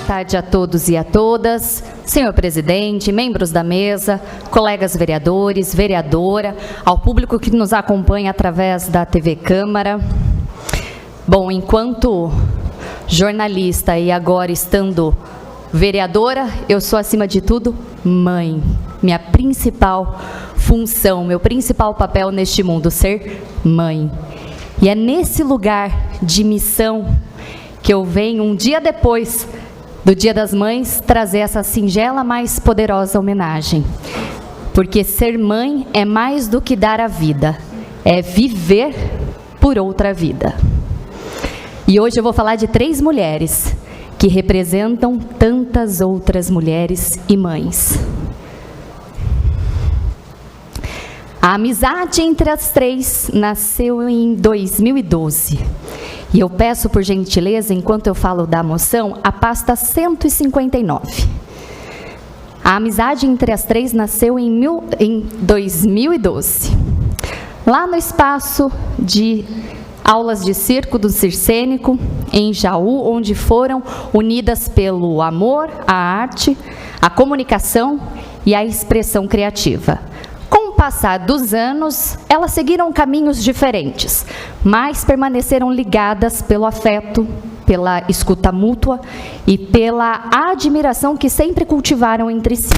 tarde a todos e a todas, senhor presidente, membros da mesa, colegas vereadores, vereadora, ao público que nos acompanha através da TV Câmara. Bom, enquanto jornalista e agora estando vereadora, eu sou, acima de tudo, mãe. Minha principal função, meu principal papel neste mundo, ser mãe. E é nesse lugar de missão que eu venho, um dia depois do Dia das Mães, trazer essa singela, mas poderosa homenagem. Porque ser mãe é mais do que dar a vida, é viver por outra vida. E hoje eu vou falar de 3 mulheres que representam tantas outras mulheres e mães. A amizade entre as 3 nasceu em 2012. E eu peço, por gentileza, enquanto eu falo da moção, a pasta 159. A amizade entre as 3 nasceu em 2012. Lá no espaço de aulas de circo do Circênico, em Jaú, onde foram unidas pelo amor, a arte, a comunicação e a expressão criativa. Com o passar dos anos, elas seguiram caminhos diferentes, mas permaneceram ligadas pelo afeto, pela escuta mútua e pela admiração que sempre cultivaram entre si.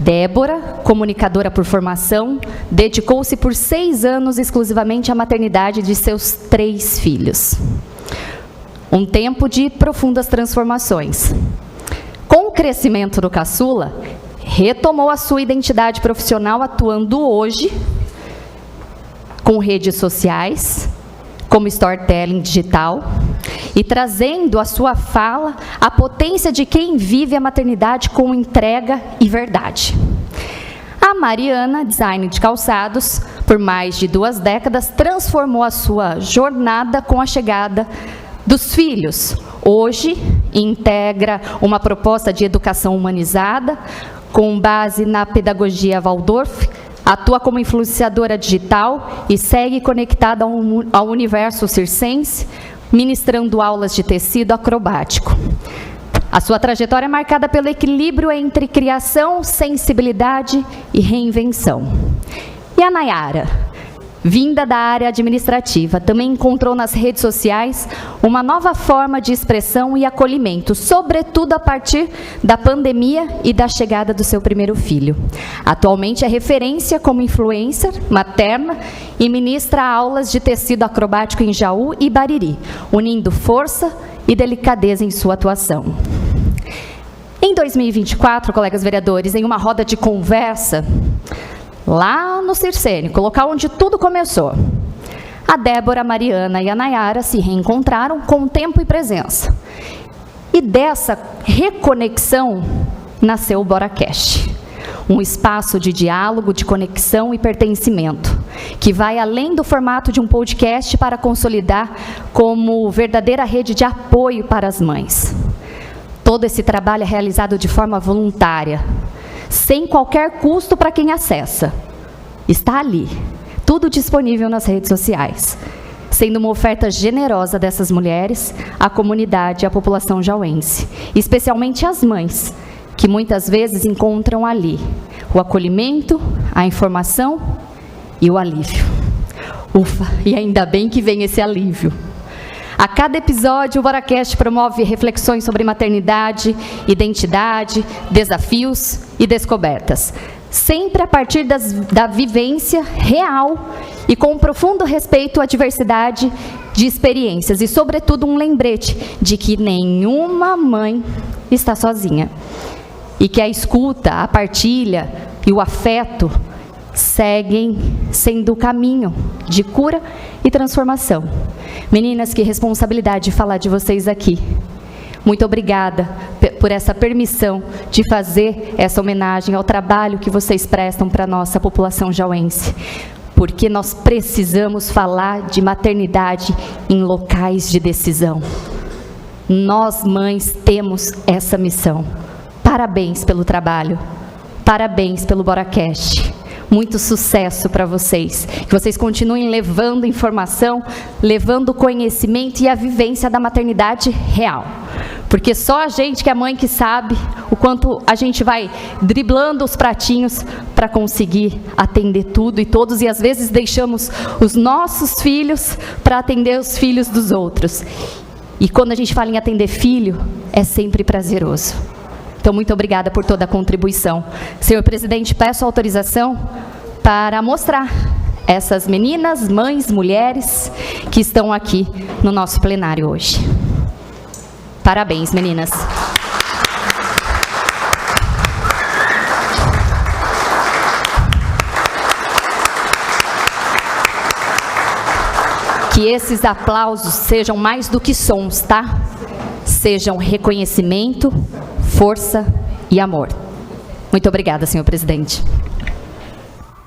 Débora, comunicadora por formação, dedicou-se por 6 anos exclusivamente à maternidade de seus 3 filhos. Um tempo de profundas transformações. Com o crescimento do caçula, retomou a sua identidade profissional, atuando hoje com redes sociais, como storytelling digital, e trazendo a sua fala a potência de quem vive a maternidade com entrega e verdade. A Mariana, design de calçados, por mais de 2 décadas, transformou a sua jornada com a chegada dos filhos. Hoje, integra uma proposta de educação humanizada, com base na pedagogia Waldorf, atua como influenciadora digital e segue conectada ao universo circense, ministrando aulas de tecido acrobático. A sua trajetória é marcada pelo equilíbrio entre criação, sensibilidade e reinvenção. E a Nayara, vinda da área administrativa, também encontrou nas redes sociais uma nova forma de expressão e acolhimento, sobretudo a partir da pandemia e da chegada do seu primeiro filho. Atualmente é referência como influencer materna e ministra aulas de tecido acrobático em Jaú e Bariri, unindo força e delicadeza em sua atuação. Em 2024, colegas vereadores, em uma roda de conversa, lá no Circênico, local onde tudo começou, a Débora, a Mariana e a Nayara se reencontraram com tempo e presença. E dessa reconexão nasceu o BoraCast, um espaço de diálogo, de conexão e pertencimento, que vai além do formato de um podcast para consolidar como verdadeira rede de apoio para as mães. Todo esse trabalho é realizado de forma voluntária, sem qualquer custo para quem acessa. Está ali, tudo disponível nas redes sociais, sendo uma oferta generosa dessas mulheres à comunidade e à população jauense, especialmente as mães, que muitas vezes encontram ali o acolhimento, a informação e o alívio. Ufa, e ainda bem que vem esse alívio. A cada episódio, o BoraCast promove reflexões sobre maternidade, identidade, desafios e descobertas, sempre a partir da vivência real e com um profundo respeito à diversidade de experiências e, sobretudo, um lembrete de que nenhuma mãe está sozinha e que a escuta, a partilha e o afeto seguem sendo o caminho de cura e transformação. Meninas, que responsabilidade falar de vocês aqui. Muito obrigada por essa permissão de fazer essa homenagem ao trabalho que vocês prestam para a nossa população jauense. Porque nós precisamos falar de maternidade em locais de decisão. Nós, mães, temos essa missão. Parabéns pelo trabalho. Parabéns pelo BoraCast. Muito sucesso para vocês. Que vocês continuem levando informação, levando conhecimento e a vivência da maternidade real. Porque só a gente que é mãe que sabe o quanto a gente vai driblando os pratinhos para conseguir atender tudo e todos, e às vezes deixamos os nossos filhos para atender os filhos dos outros. E quando a gente fala em atender filho, é sempre prazeroso. Então, muito obrigada por toda a contribuição. Senhor presidente, peço autorização para mostrar essas meninas, mães, mulheres que estão aqui no nosso plenário hoje. Parabéns, meninas. Que esses aplausos sejam mais do que sons, tá? Sejam reconhecimento, força e amor. Muito obrigada, senhor presidente.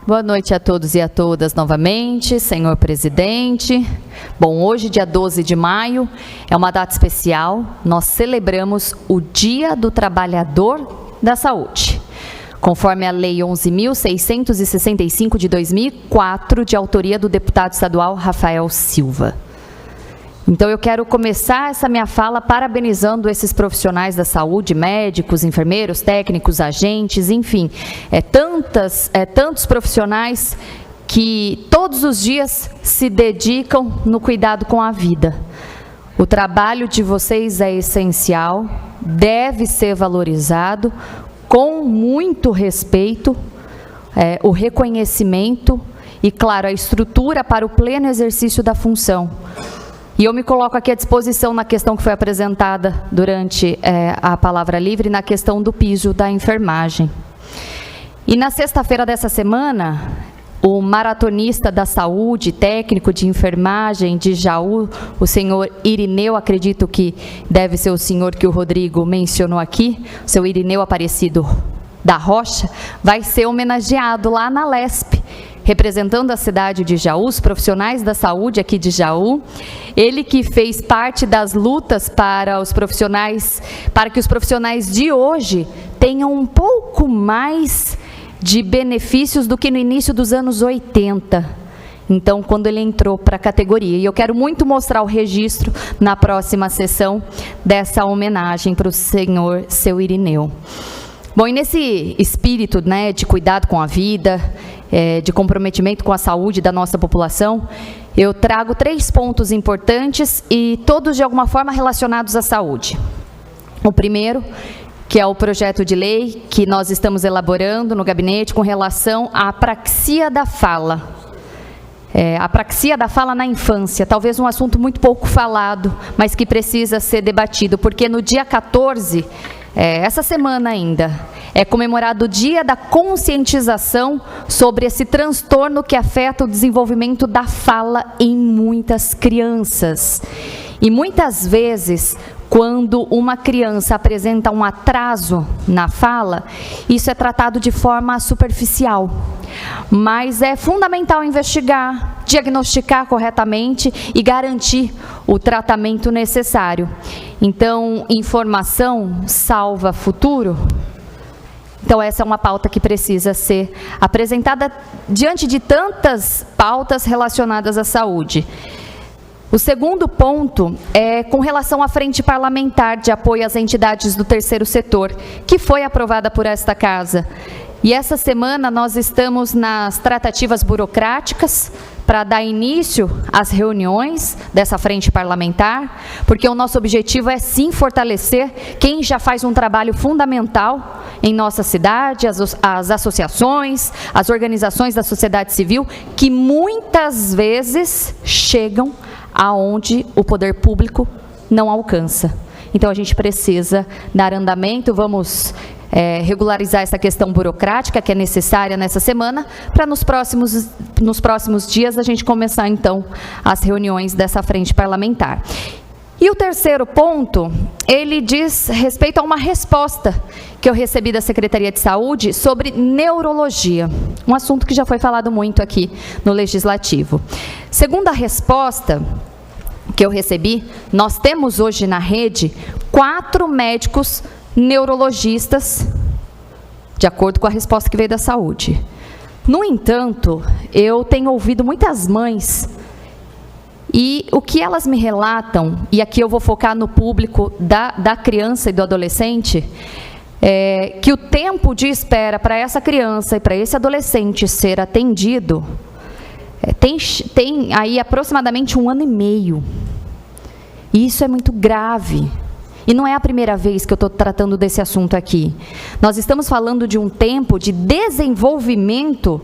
Boa noite a todos e a todas novamente, senhor presidente. Bom, hoje, dia 12 de maio, é uma data especial. Nós celebramos o Dia do Trabalhador da Saúde, conforme a Lei 11.665 de 2004, de autoria do deputado estadual Rafael Silva. Então, eu quero começar essa minha fala parabenizando esses profissionais da saúde, médicos, enfermeiros, técnicos, agentes, enfim, tantos profissionais que todos os dias se dedicam no cuidado com a vida. O trabalho de vocês é essencial, deve ser valorizado com muito respeito, o reconhecimento e, claro, a estrutura para o pleno exercício da função. E eu me coloco aqui à disposição na questão que foi apresentada durante a palavra livre, na questão do piso da enfermagem. E na sexta-feira dessa semana, o maratonista da saúde, técnico de enfermagem de Jaú, o senhor Irineu, acredito que deve ser o senhor que o Rodrigo mencionou aqui, o seu Irineu Aparecido da Rocha, vai ser homenageado lá na LESP, representando a cidade de Jaú, os profissionais da saúde aqui de Jaú. Ele que fez parte das lutas para que os profissionais de hoje tenham um pouco mais de benefícios do que no início dos anos 80. Então, quando ele entrou para a categoria. E eu quero muito mostrar o registro na próxima sessão dessa homenagem para o senhor seu Irineu. Bom, e nesse espírito, né, de cuidado com a vida, de comprometimento com a saúde da nossa população, eu trago 3 pontos importantes e todos de alguma forma relacionados à saúde. O primeiro, que é o projeto de lei que nós estamos elaborando no gabinete com relação à apraxia da fala. A apraxia da fala na infância, talvez um assunto muito pouco falado, mas que precisa ser debatido, porque no dia 14, essa semana ainda, é comemorado o Dia da Conscientização sobre esse transtorno que afeta o desenvolvimento da fala em muitas crianças. E muitas vezes, quando uma criança apresenta um atraso na fala, isso é tratado de forma superficial. Mas é fundamental investigar, diagnosticar corretamente e garantir o tratamento necessário. Então, informação salva futuro? Então, essa é uma pauta que precisa ser apresentada diante de tantas pautas relacionadas à saúde. O segundo ponto é com relação à frente parlamentar de apoio às entidades do terceiro setor, que foi aprovada por esta casa. E essa semana nós estamos nas tratativas burocráticas para dar início às reuniões dessa frente parlamentar, porque o nosso objetivo é sim fortalecer quem já faz um trabalho fundamental em nossa cidade, as associações, as organizações da sociedade civil, que muitas vezes chegam aonde o poder público não alcança. Então a gente precisa dar andamento, vamos regularizar essa questão burocrática que é necessária nessa semana, para nos próximos dias a gente começar então as reuniões dessa frente parlamentar. E o terceiro ponto, ele diz respeito a uma resposta que eu recebi da Secretaria de Saúde sobre neurologia, um assunto que já foi falado muito aqui no Legislativo. Segundo a resposta que eu recebi, nós temos hoje na rede 4 médicos neurologistas, de acordo com a resposta que veio da saúde. No entanto, eu tenho ouvido muitas mães E o que elas me relatam, e aqui eu vou focar no público da criança e do adolescente, é que o tempo de espera para essa criança e para esse adolescente ser atendido tem aí aproximadamente 1 ano e meio. E isso é muito grave. E não é a primeira vez que eu estou tratando desse assunto aqui. Nós estamos falando de um tempo de desenvolvimento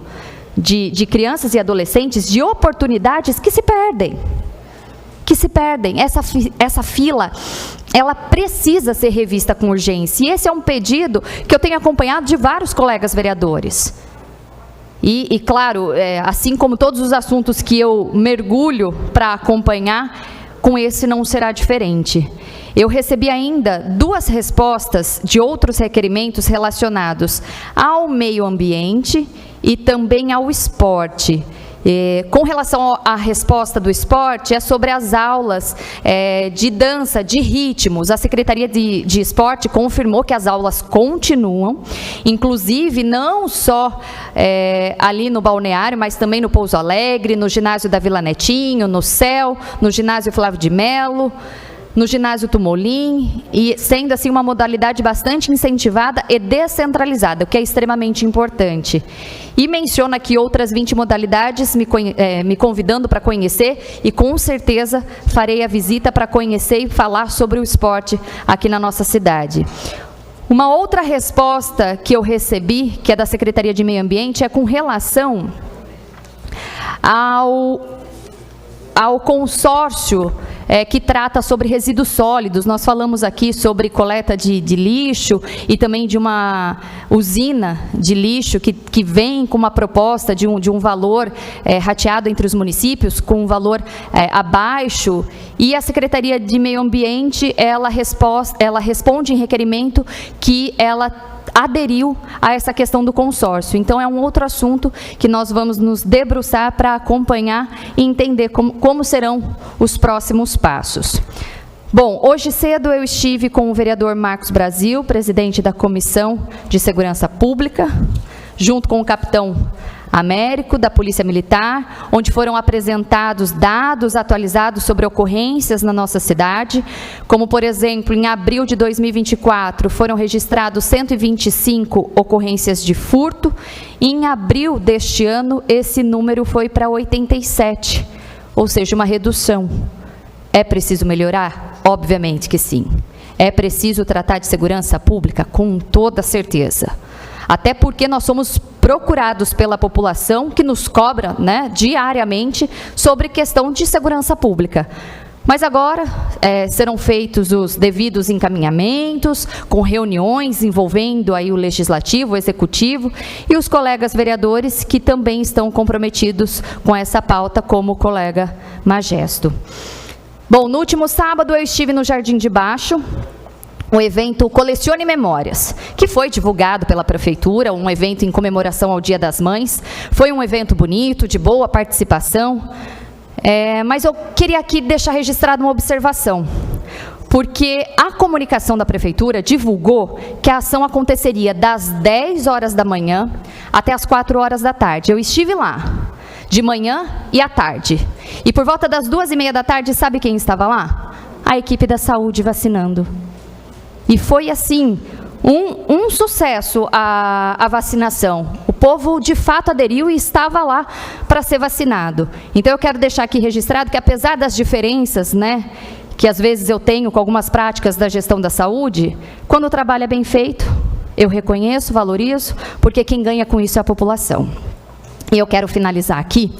de crianças e adolescentes, de oportunidades que se perdem. Essa fila, ela precisa ser revista com urgência. E esse é um pedido que eu tenho acompanhado de vários colegas vereadores. E claro, assim como todos os assuntos que eu mergulho para acompanhar, com esse não será diferente. Eu recebi ainda 2 respostas de outros requerimentos relacionados ao meio ambiente e também ao esporte. Com relação à resposta do esporte, é sobre as aulas de dança, de ritmos. A Secretaria de Esporte confirmou que as aulas continuam, inclusive não só ali no balneário, mas também no Pouso Alegre, no ginásio da Vila Netinho, no CEL, no ginásio Flávio de Melo, no ginásio Tumolim, e sendo assim uma modalidade bastante incentivada e descentralizada, o que é extremamente importante. E menciona aqui outras 20 modalidades, me convidando para conhecer, e com certeza farei a visita para conhecer e falar sobre o esporte aqui na nossa cidade. Uma outra resposta que eu recebi, que é da Secretaria de Meio Ambiente, é com relação ao consórcio que trata sobre resíduos sólidos. Nós falamos aqui sobre coleta de lixo e também de uma usina de lixo que vem com uma proposta de um valor rateado entre os municípios, com um valor abaixo, e a Secretaria de Meio Ambiente, ela responde em requerimento que ela aderiu a essa questão do consórcio. Então, é um outro assunto que nós vamos nos debruçar para acompanhar e entender como serão os próximos passos. Bom, hoje cedo eu estive com o vereador Marcos Brasil, presidente da Comissão de Segurança Pública, junto com o capitão Américo, da Polícia Militar, onde foram apresentados dados atualizados sobre ocorrências na nossa cidade, como, por exemplo, em abril de 2024, foram registrados 125 ocorrências de furto, e em abril deste ano, esse número foi para 87, ou seja, uma redução. É preciso melhorar? Obviamente que sim. É preciso tratar de segurança pública? Com toda certeza. Até porque nós somos procurados pela população, que nos cobra, diariamente, sobre questão de segurança pública. Mas agora serão feitos os devidos encaminhamentos, com reuniões envolvendo aí o Legislativo, o Executivo e os colegas vereadores que também estão comprometidos com essa pauta, como o colega Magesto. Bom, no último sábado eu estive no Jardim de Baixo, o evento Colecione Memórias, que foi divulgado pela Prefeitura, um evento em comemoração ao Dia das Mães. Foi um evento bonito, de boa participação, mas eu queria aqui deixar registrada uma observação, porque a comunicação da Prefeitura divulgou que a ação aconteceria das 10 horas da manhã até as 4 horas da tarde. Eu estive lá, de manhã e à tarde. E por volta das 2h30 da tarde, sabe quem estava lá? A equipe da saúde vacinando. E foi, assim, um sucesso a vacinação. O povo, de fato, aderiu e estava lá para ser vacinado. Então, eu quero deixar aqui registrado que, apesar das diferenças, que às vezes eu tenho com algumas práticas da gestão da saúde, quando o trabalho é bem feito, eu reconheço, valorizo, porque quem ganha com isso é a população. E eu quero finalizar aqui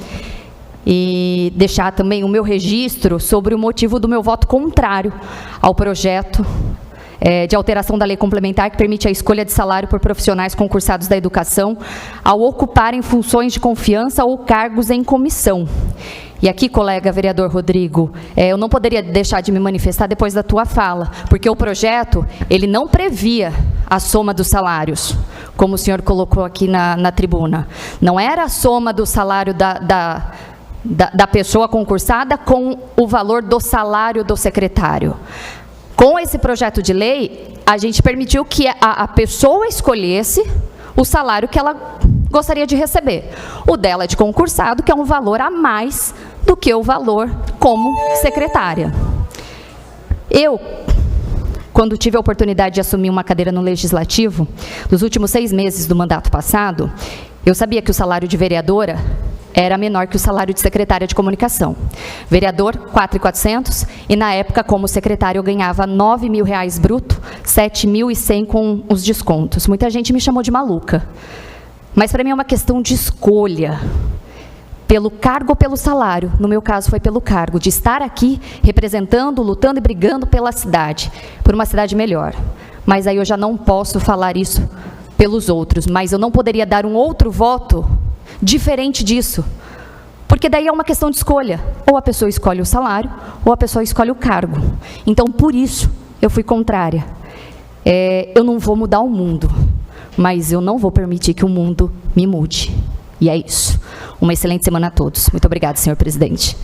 e deixar também o meu registro sobre o motivo do meu voto contrário ao projeto de alteração da lei complementar que permite a escolha de salário por profissionais concursados da educação ao ocuparem funções de confiança ou cargos em comissão. E aqui, colega vereador Rodrigo, eu não poderia deixar de me manifestar depois da tua fala, porque o projeto, ele não previa a soma dos salários, como o senhor colocou aqui na tribuna. Não era a soma do salário da pessoa concursada com o valor do salário do secretário. Com esse projeto de lei, a gente permitiu que a pessoa escolhesse o salário que ela gostaria de receber. O dela é de concursado, que é um valor a mais do que o valor como secretária. Eu, quando tive a oportunidade de assumir uma cadeira no Legislativo, nos últimos 6 meses do mandato passado, eu sabia que o salário de vereadora era menor que o salário de secretária de comunicação. Vereador, 4.400, e na época, como secretária, eu ganhava R$ 9.000 bruto, 7.100 com os descontos. Muita gente me chamou de maluca. Mas para mim é uma questão de escolha. Pelo cargo ou pelo salário. No meu caso foi pelo cargo, de estar aqui representando, lutando e brigando pela cidade, por uma cidade melhor. Mas aí eu já não posso falar isso pelos outros, mas eu não poderia dar um outro voto diferente disso, porque daí é uma questão de escolha. Ou a pessoa escolhe o salário, ou a pessoa escolhe o cargo. Então, por isso, eu fui contrária. Eu não vou mudar o mundo, mas eu não vou permitir que o mundo me mude. E é isso. Uma excelente semana a todos. Muito obrigada, senhor presidente.